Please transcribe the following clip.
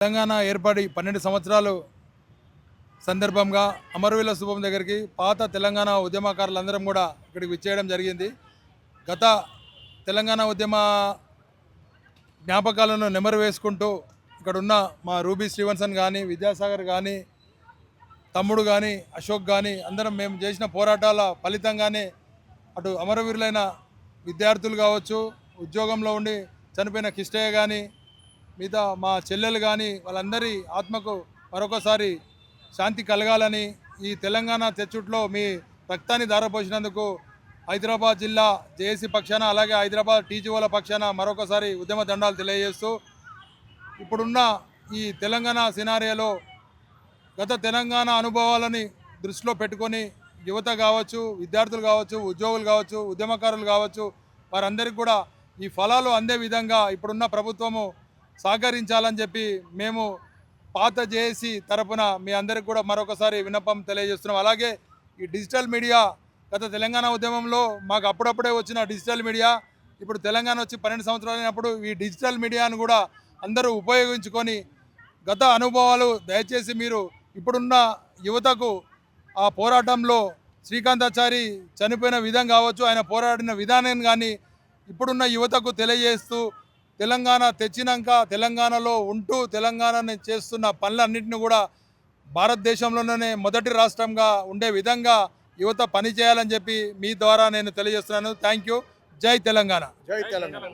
తెలంగాణ ఏర్పడి 12 సంవత్సరాలు సందర్భంగా అమరవీరుల స్థూపం దగ్గరికి పాత తెలంగాణ ఉద్యమకారులందరం కూడా ఇక్కడికి విచ్చేయడం జరిగింది. గత తెలంగాణ ఉద్యమ జ్ఞాపకాలను నెమరు వేసుకుంటూ ఇక్కడున్న మా రూబీ శ్రీవన్సన్ కానీ, విద్యాసాగర్ కానీ, తమ్ముడు కానీ, అశోక్ కానీ అందరం మేము చేసిన పోరాటాల ఫలితంగానే అటు అమరవీరులైన విద్యార్థులు కావచ్చు, ఉద్యోగంలో ఉండి చనిపోయిన కిష్టయ్య కానీ, మిగతా మా చెల్లెలు కానీ వాళ్ళందరి ఆత్మకు మరొకసారి శాంతి కలగాలని ఈ తెలంగాణ తెచ్చుట్లో మీ రక్తాన్ని ధారపోసినందుకు హైదరాబాద్ జిల్లా జేఏసీ పక్షాన అలాగే హైదరాబాద్ టీజీఓల పక్షాన మరొకసారి ఉద్యమ దండాలు తెలియజేస్తూ ఇప్పుడున్న ఈ తెలంగాణ సినారియాలో గత తెలంగాణ అనుభవాలని దృష్టిలో పెట్టుకొని యువత కావచ్చు, విద్యార్థులు కావచ్చు, ఉద్యోగులు కావచ్చు, ఉద్యమకారులు కావచ్చు వారందరికీ కూడా ఈ ఫలాలు అందే విధంగా ఇప్పుడున్న ప్రభుత్వము సహకరించాలని చెప్పి మేము పాత జేఏసీ తరపున మీ అందరికి కూడా మరొకసారి విన్నపం తెలియజేస్తున్నాం. అలాగే ఈ డిజిటల్ మీడియా గత తెలంగాణ ఉద్యమంలో మాకు అప్పుడప్పుడే వచ్చిన డిజిటల్ మీడియా ఇప్పుడు తెలంగాణ వచ్చి 12 సంవత్సరాలు అయినప్పుడు ఈ డిజిటల్ మీడియాను కూడా అందరూ ఉపయోగించుకొని గత అనుభవాలు దయచేసి మీరు ఇప్పుడున్న యువతకు ఆ పోరాటంలో శ్రీకాంతాచారి చనిపోయిన విధం కావచ్చు, ఆయన పోరాడిన విధానం కానీ ఇప్పుడున్న యువతకు తెలియజేస్తూ తెలంగాణ తెచ్చినాక తెలంగాణలో ఉంటూ తెలంగాణని చేస్తున్న పనులన్నింటినీ కూడా భారతదేశంలోనే మొదటి రాష్ట్రంగా ఉండే విధంగా యువత పనిచేయాలని చెప్పి మీ ద్వారా నేను తెలియజేస్తున్నాను. Thank you. జై తెలంగాణ. జై తెలంగాణ.